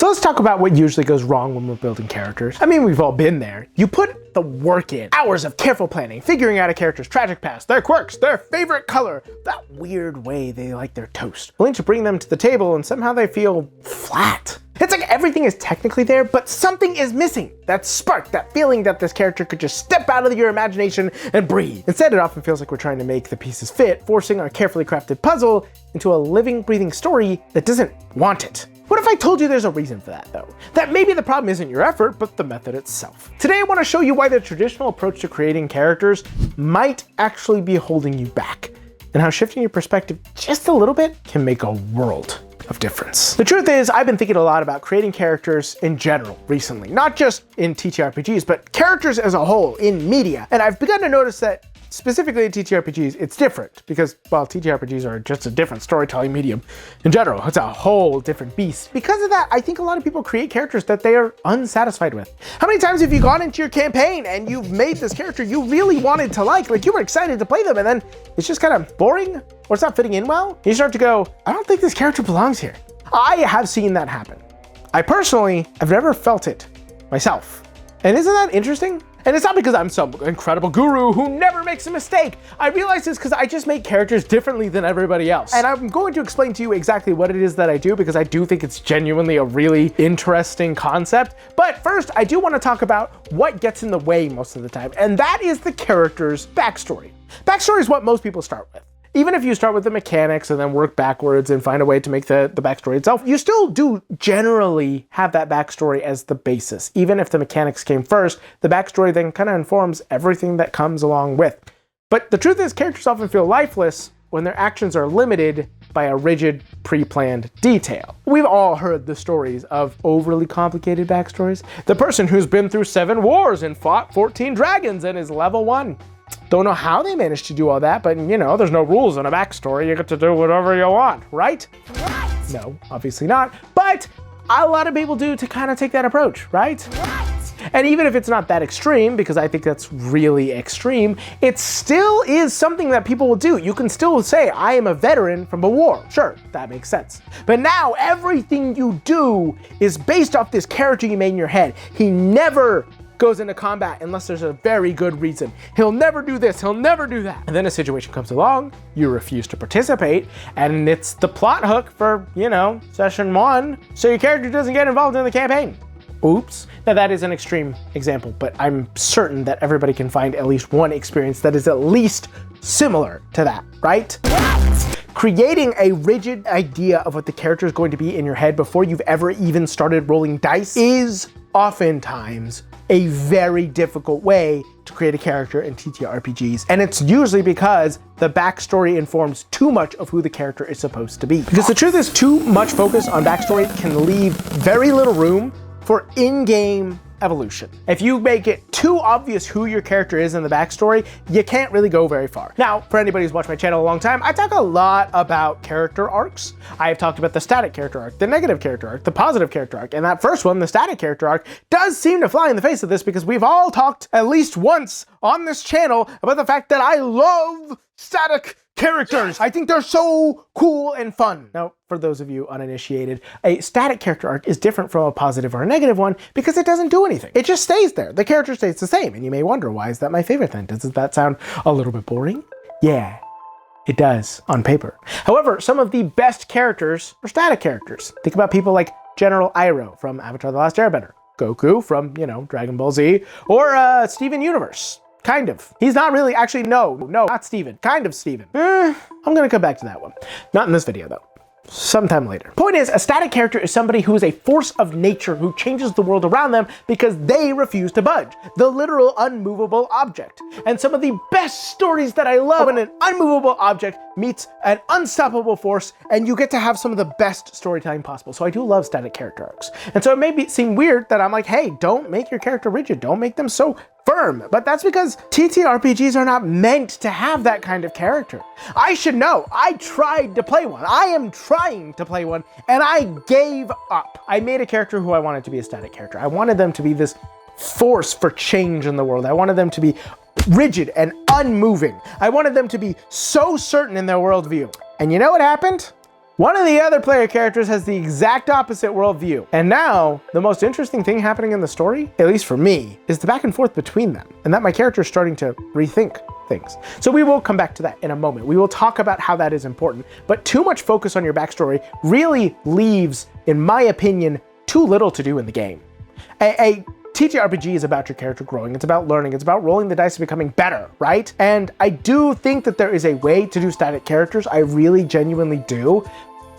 let's talk about what usually goes wrong when we're building characters. I mean, we've all been there. You put the work in, hours of careful planning, figuring out a character's tragic past, their quirks, their favorite color, that weird way they like their toast, only to bring them to the table and somehow they feel flat. It's like everything is technically there, but something is missing. That spark, that feeling that this character could just step out of your imagination and breathe. Instead, it often feels like we're trying to make the pieces fit, forcing our carefully crafted puzzle into a living, breathing story that doesn't want it. What if I told you there's a reason for that though? That maybe the problem isn't your effort, but the method itself. Today I want to show you why the traditional approach to creating characters might actually be holding you back, and how shifting your perspective just a little bit can make a world of difference. The truth is, I've been thinking a lot about creating characters in general recently, not just in TTRPGs, but characters as a whole in media. And I've begun to notice that specifically in TTRPGs, it's different because, well, TTRPGs are just a different storytelling medium in general. It's a whole different beast. Because of that, I think a lot of people create characters that they are unsatisfied with. How many times have you gone into your campaign and you've made this character you really wanted to like you were excited to play them, and then it's just kind of boring or it's not fitting in well? You start to go, I don't think this character belongs here. I have seen that happen. I personally have never felt it myself. And isn't that interesting? And it's not because I'm some incredible guru who never makes a mistake. I realize this because I just make characters differently than everybody else. And I'm going to explain to you exactly what it is that I do, because I do think it's genuinely a really interesting concept. But first, I do want to talk about what gets in the way most of the time, and that is the character's backstory. Backstory is what most people start with. Even if you start with the mechanics and then work backwards and find a way to make the backstory itself, you still do generally have that backstory as the basis. Even if the mechanics came first, the backstory then kind of informs everything that comes along with. But the truth is, characters often feel lifeless when their actions are limited by a rigid, pre-planned detail. We've all heard the stories of overly complicated backstories. The person who's been through 7 wars and fought 14 dragons and is level 1. Don't know how they managed to do all that, but you know, there's no rules in a backstory. You get to do whatever you want, right? What? No, obviously not. But a lot of people do to kind of take that approach, right? What? And even if it's not that extreme, because I think that's really extreme, it still is something that people will do. You can still say, I am a veteran from a war. Sure, that makes sense. But now everything you do is based off this character you made in your head. He never goes into combat unless there's a very good reason. He'll never do this, he'll never do that. And then a situation comes along, you refuse to participate, and it's the plot hook for, you know, session 1, so your character doesn't get involved in the campaign. Oops. Now that is an extreme example, but I'm certain that everybody can find at least one experience that is at least similar to that, right? What? Creating a rigid idea of what the character is going to be in your head before you've ever even started rolling dice is oftentimes a very difficult way to create a character in TTRPGs. And it's usually because the backstory informs too much of who the character is supposed to be. Because the truth is, too much focus on backstory can leave very little room for in-game evolution. If you make it too obvious who your character is in the backstory, you can't really go very far. Now, for anybody who's watched my channel a long time, I talk a lot about character arcs. I have talked about the static character arc, the negative character arc, the positive character arc, and that first one, the static character arc, does seem to fly in the face of this because we've all talked at least once on this channel about the fact that I love static characters. I think they're so cool and fun. Now, for those of you uninitiated, a static character arc is different from a positive or a negative one because it doesn't do anything. It just stays there. The character stays the same. And you may wonder, why is that my favorite then? Doesn't that sound a little bit boring? Yeah, it does on paper. However, some of the best characters are static characters. Think about people like General Iroh from Avatar: The Last Airbender, Goku from, you know, Dragon Ball Z, or Steven Universe. Kind of. He's not really, actually, no, not Steven. Kind of Steven. I'm gonna come back to that one. Not in this video though. Sometime later. Point is, a static character is somebody who is a force of nature who changes the world around them because they refuse to budge. The literal unmovable object. And some of the best stories that I love when an unmovable object meets an unstoppable force, and you get to have some of the best storytelling possible. So I do love static character arcs. And so it may seem weird that I'm like, hey, don't make your character rigid. Don't make them so firm. But that's because TTRPGs are not meant to have that kind of character. I should know. I tried to play one. I am trying to play one, and I gave up. I made a character who I wanted to be a static character. I wanted them to be this force for change in the world. I wanted them to be rigid and unmoving. I wanted them to be so certain in their worldview. And you know what happened? One of the other player characters has the exact opposite worldview. And now, the most interesting thing happening in the story, at least for me, is the back and forth between them, and that my character is starting to rethink things. So we will come back to that in a moment. We will talk about how that is important, but too much focus on your backstory really leaves, in my opinion, too little to do in the game. A TTRPG is about your character growing, it's about learning, it's about rolling the dice and becoming better, right? And I do think that there is a way to do static characters, I really genuinely do,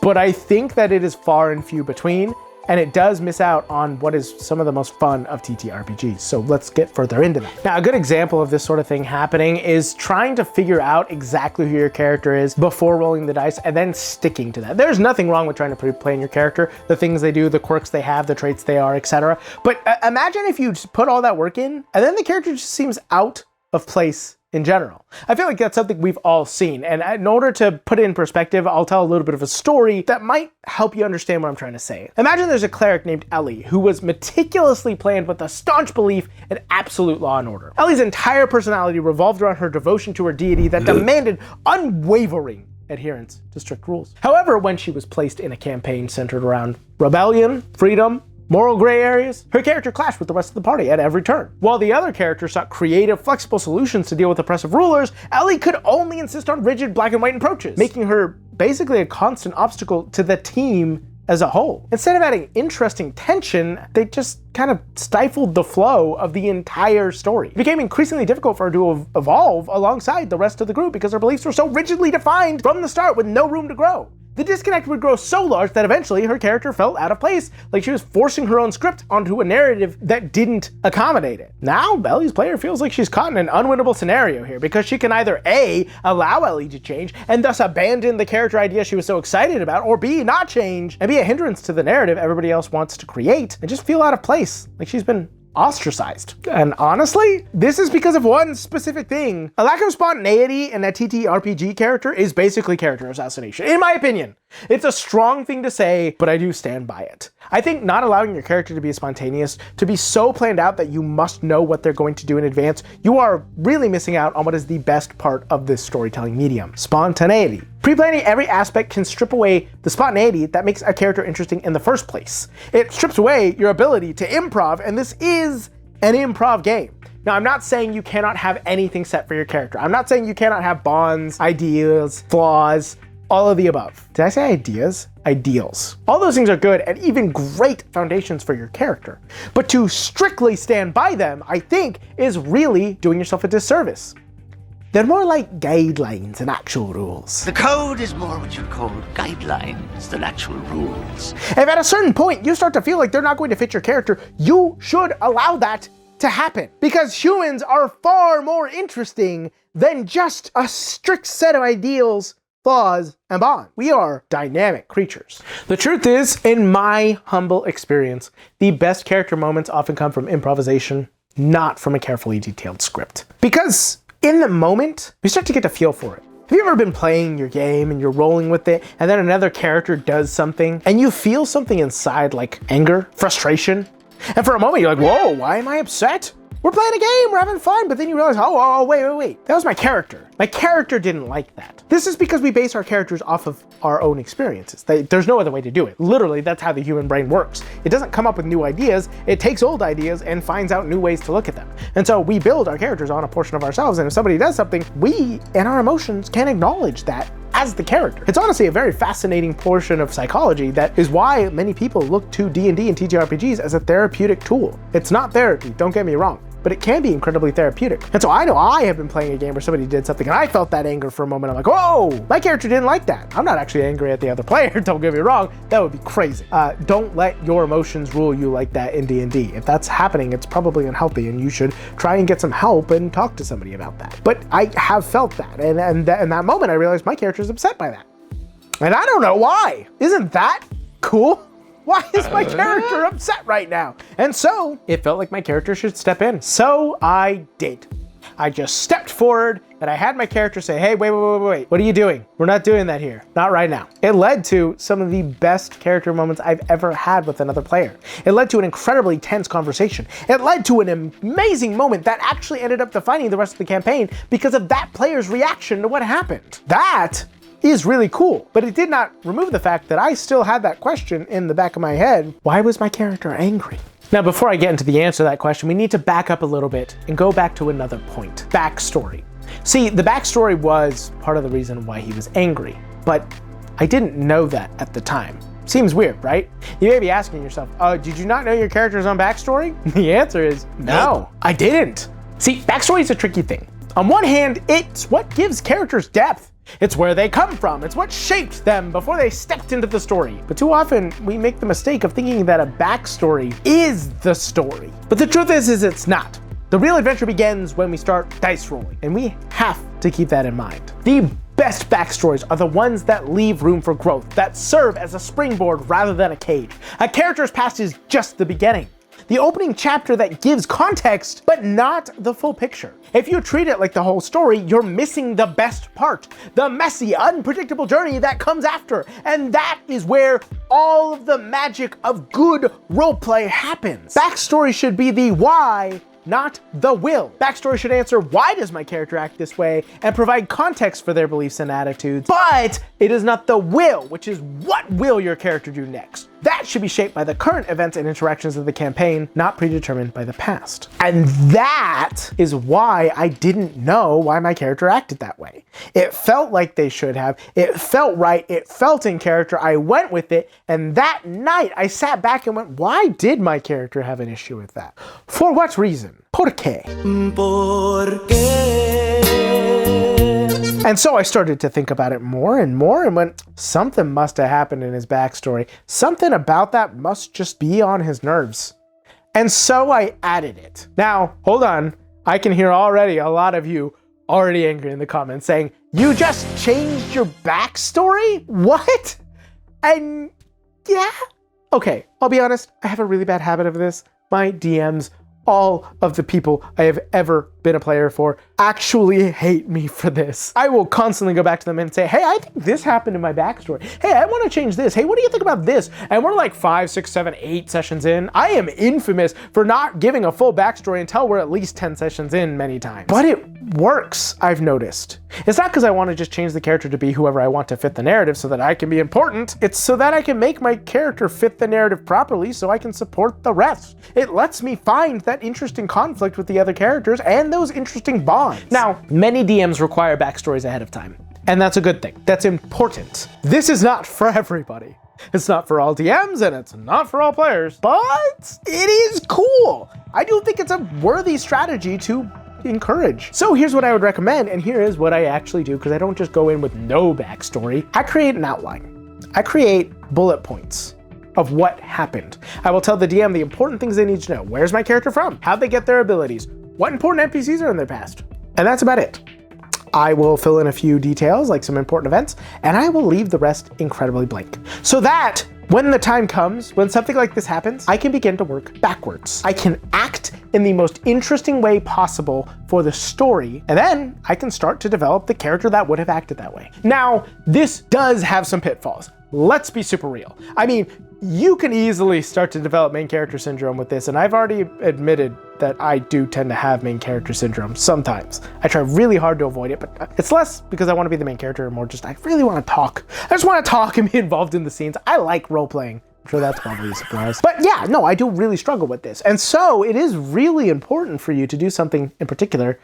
but I think that it is far and few between, and it does miss out on what is some of the most fun of TTRPGs. So let's get further into that. Now, a good example of this sort of thing happening is trying to figure out exactly who your character is before rolling the dice and then sticking to that. There's nothing wrong with trying to pre-plan your character, the things they do, the quirks they have, the traits they are, etc. But imagine if you just put all that work in and then the character just seems out of place in general. I feel like that's something we've all seen, and in order to put it in perspective, I'll tell a little bit of a story that might help you understand what I'm trying to say. Imagine there's a cleric named Ellie who was meticulously planned with a staunch belief in absolute law and order. Ellie's entire personality revolved around her devotion to her deity that demanded unwavering adherence to strict rules. However, when she was placed in a campaign centered around rebellion, freedom, moral gray areas, her character clashed with the rest of the party at every turn. While the other characters sought creative, flexible solutions to deal with oppressive rulers, Ellie could only insist on rigid black and white approaches, making her basically a constant obstacle to the team as a whole. Instead of adding interesting tension, they just kind of stifled the flow of the entire story. It became increasingly difficult for her to evolve alongside the rest of the group because her beliefs were so rigidly defined from the start with no room to grow. The disconnect would grow so large that eventually her character felt out of place, like she was forcing her own script onto a narrative that didn't accommodate it. Now, Ellie's player feels like she's caught in an unwinnable scenario here, because she can either A, allow Ellie to change, and thus abandon the character idea she was so excited about, or B, not change, and be a hindrance to the narrative everybody else wants to create, and just feel out of place, like she's been ostracized. And honestly, this is because of one specific thing. A lack of spontaneity in a TTRPG character is basically character assassination, in my opinion. It's a strong thing to say, but I do stand by it. I think not allowing your character to be spontaneous, to be so planned out that you must know what they're going to do in advance, you are really missing out on what is the best part of this storytelling medium: spontaneity. Pre-planning every aspect can strip away the spontaneity that makes a character interesting in the first place. It strips away your ability to improv, and this is an improv game. Now, I'm not saying you cannot have anything set for your character. I'm not saying you cannot have bonds, ideas, flaws, all of the above. Did I say ideas? Ideals. All those things are good and even great foundations for your character. But to strictly stand by them, I think, is really doing yourself a disservice. They're more like guidelines than actual rules. The code is more what you'd call guidelines than actual rules. If at a certain point you start to feel like they're not going to fit your character, you should allow that to happen. Because humans are far more interesting than just a strict set of ideals, flaws, and bonds. We are dynamic creatures. The truth is, in my humble experience, the best character moments often come from improvisation, not from a carefully detailed script. Because in the moment, you start to get a feel for it. Have you ever been playing your game and you're rolling with it, and then another character does something, and you feel something inside like anger, frustration, and for a moment you're like, whoa, why am I upset? We're playing a game, we're having fun, but then you realize, oh, wait. That was my character. My character didn't like that. This is because we base our characters off of our own experiences. There's no other way to do it. Literally, that's how the human brain works. It doesn't come up with new ideas, it takes old ideas and finds out new ways to look at them. And so we build our characters on a portion of ourselves, and if somebody does something, we and our emotions can acknowledge that as the character. It's honestly a very fascinating portion of psychology that is why many people look to D&D and TTRPGs as a therapeutic tool. It's not therapy, don't get me wrong, but it can be incredibly therapeutic. And so I know I have been playing a game where somebody did something and I felt that anger for a moment. I'm like, whoa, my character didn't like that. I'm not actually angry at the other player, don't get me wrong. That would be crazy. Don't let your emotions rule you like that in D&D. If that's happening, it's probably unhealthy and you should try and get some help and talk to somebody about that. But I have felt that, and in that moment I realized my character is upset by that. And I don't know why. Isn't that cool? Why is my character upset right now? And so it felt like my character should step in. So I did. I just stepped forward and I had my character say, hey, wait, what are you doing? We're not doing that here. Not right now. It led to some of the best character moments I've ever had with another player. It led to an incredibly tense conversation. It led to an amazing moment that actually ended up defining the rest of the campaign because of that player's reaction to what happened. That is really cool, but it did not remove the fact that I still had that question in the back of my head. Why was my character angry? Now, before I get into the answer to that question, we need to back up a little bit and go back to another point. Backstory. See, the backstory was part of the reason why he was angry, but I didn't know that at the time. Seems weird, right? You may be asking yourself, did you not know your character's own backstory? The answer is no, I didn't. See, backstory is a tricky thing. On one hand, it's what gives characters depth. It's where they come from. It's what shaped them before they stepped into the story. But too often, we make the mistake of thinking that a backstory is the story. But the truth is it's not. The real adventure begins when we start dice rolling, and we have to keep that in mind. The best backstories are the ones that leave room for growth, that serve as a springboard rather than a cage. A character's past is just the beginning. The opening chapter that gives context, but not the full picture. If you treat it like the whole story, you're missing the best part, the messy, unpredictable journey that comes after. And that is where all of the magic of good roleplay happens. Backstory should be the why, not the will. Backstory should answer, why does my character act this way, and provide context for their beliefs and attitudes. But it is not the will, which is what will your character do next. That should be shaped by the current events and interactions of the campaign, not predetermined by the past. And that is why I didn't know why my character acted that way. It felt like they should have. It felt right. It felt in character. I went with it. And that night I sat back and went, why did my character have an issue with that? For what reason? ¿Por qué? ¿Por qué? And so I started to think about it more and more and went, something must have happened in his backstory. Something about that must just be on his nerves. And so I added it. Now, hold on. I can hear already a lot of you already angry in the comments saying, you just changed your backstory? What? And yeah. Okay, I'll be honest. I have a really bad habit of this. My DMs, all of the people I have ever been a player for, actually hate me for this. I will constantly go back to them and say, hey, I think this happened in my backstory. Hey, I want to change this. Hey, what do you think about this? And we're like 5, 6, 7, 8 sessions in. I am infamous for not giving a full backstory until we're at least 10 sessions in many times. But it works, I've noticed. It's not because I want to just change the character to be whoever I want to fit the narrative so that I can be important. It's so that I can make my character fit the narrative properly so I can support the rest. It lets me find that interesting conflict with the other characters and those interesting bonds. Now, many DMs require backstories ahead of time, and that's a good thing. That's important. This is not for everybody. It's not for all DMs, and it's not for all players, but it is cool. I do think it's a worthy strategy to encourage. So here's what I would recommend, and here is what I actually do, because I don't just go in with no backstory. I create an outline. I create bullet points of what happened. I will tell the DM the important things they need to know. Where's my character from? How'd they get their abilities? What important NPCs are in their past? And that's about it. I will fill in a few details, like some important events, and I will leave the rest incredibly blank. So that when the time comes, when something like this happens, I can begin to work backwards. I can act in the most interesting way possible for the story, and then I can start to develop the character that would have acted that way. Now, this does have some pitfalls. Let's be super real. I mean, you can easily start to develop main character syndrome with this, and I've already admitted that I do tend to have main character syndrome sometimes. I try really hard to avoid it, but it's less because I want to be the main character and more just I really want to talk. I just want to talk and be involved in the scenes. I like role-playing. I'm sure that's probably a surprise. But yeah, no, I do really struggle with this. And so it is really important for you to do something in particular.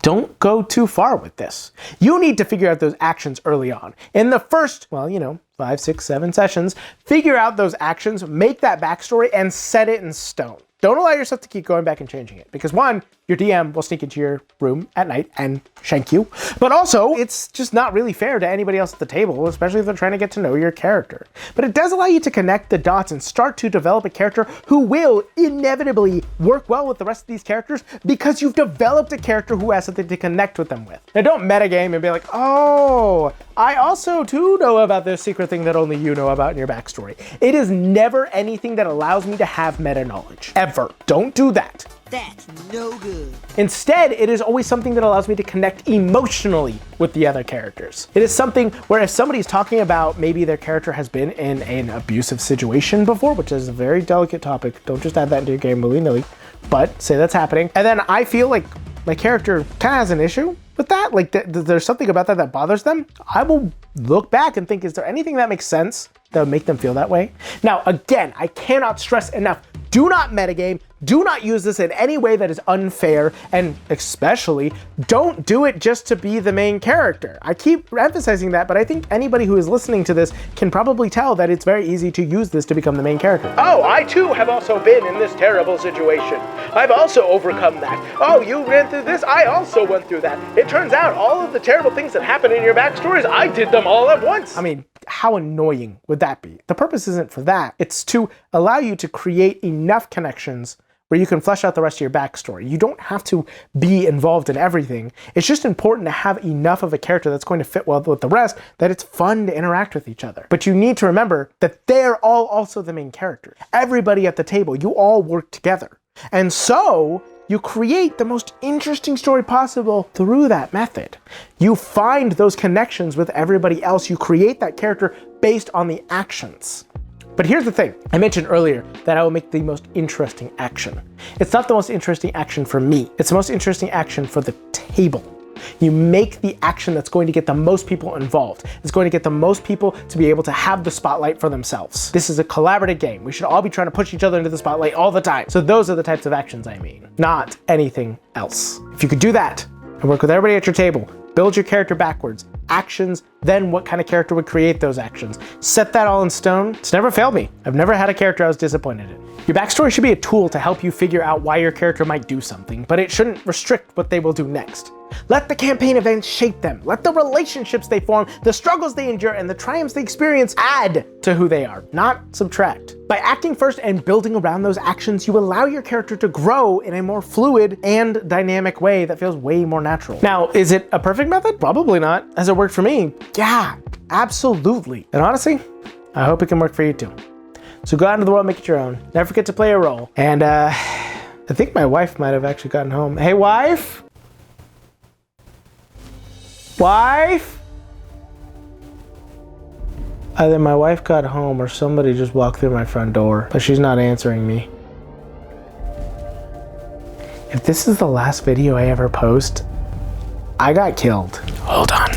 Don't go too far with this. You need to figure out those actions early on. In the first, 5, 6, 7 sessions, figure out those actions, make that backstory, and set it in stone. Don't allow yourself to keep going back and changing it, because one, your DM will sneak into your room at night and shank you, but also it's just not really fair to anybody else at the table, especially if they're trying to get to know your character. But it does allow you to connect the dots and start to develop a character who will inevitably work well with the rest of these characters because you've developed a character who has something to connect with them with. Now don't metagame and be like, oh, I also too know about this secret thing that only you know about in your backstory. It is never anything that allows me to have meta knowledge. Ever. Don't do that. That's no good. Instead, it is always something that allows me to connect emotionally with the other characters. It is something where if somebody's talking about maybe their character has been in an abusive situation before, which is a very delicate topic, don't just add that into your game willy-nilly, but say that's happening, and then I feel like my character kind of has an issue, with that, like there's something about that bothers them, I will look back and think, is there anything that makes sense that would make them feel that way? Now, again, I cannot stress enough, do not metagame, do not use this in any way that is unfair, and especially don't do it just to be the main character. I keep emphasizing that, but I think anybody who is listening to this can probably tell that it's very easy to use this to become the main character. Oh, I too have also been in this terrible situation. I've also overcome that. Oh, you ran through this, I also went through that. It turns out all of the terrible things that happen in your backstories, I did them all at once. I mean, how annoying would that be? The purpose isn't for that. It's to allow you to create enough connections where you can flesh out the rest of your backstory. You don't have to be involved in everything. It's just important to have enough of a character that's going to fit well with the rest that it's fun to interact with each other. But you need to remember that they're all also the main characters. Everybody at the table, you all work together. And so you create the most interesting story possible through that method. You find those connections with everybody else. You create that character based on the actions. But here's the thing. I mentioned earlier that I will make the most interesting action. It's not the most interesting action for me. It's the most interesting action for the table. You make the action that's going to get the most people involved. It's going to get the most people to be able to have the spotlight for themselves. This is a collaborative game. We should all be trying to push each other into the spotlight all the time. So those are the types of actions I mean, not anything else. If you could do that and work with everybody at your table, build your character backwards, actions, then what kind of character would create those actions. Set that all in stone. It's never failed me. I've never had a character I was disappointed in. Your backstory should be a tool to help you figure out why your character might do something, but it shouldn't restrict what they will do next. Let the campaign events shape them. Let the relationships they form, the struggles they endure, and the triumphs they experience add to who they are, not subtract. By acting first and building around those actions, you allow your character to grow in a more fluid and dynamic way that feels way more natural. Now, is it a perfect method? Probably not. Has it worked for me? Yeah, absolutely. And honestly, I hope it can work for you too. So go out into the world, make it your own. Never forget to play a role. And I think my wife might have actually gotten home. Hey, wife? Wife? Either my wife got home or somebody just walked through my front door, but she's not answering me. If this is the last video I ever post, I got killed. Hold on.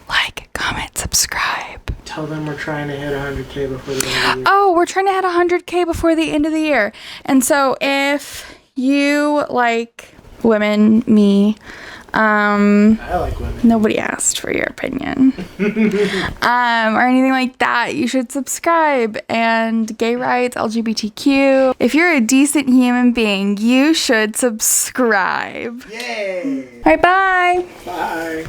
Like, comment, subscribe. Tell them we're trying to hit 100K before the end of the year. Oh, we're trying to hit 100K before the end of the year. And so if you like women, me, I like women. nobody asked for your opinion, or anything like that, you should subscribe. And gay rights, LGBTQ. If you're a decent human being, you should subscribe. Yay! All right, bye. Bye.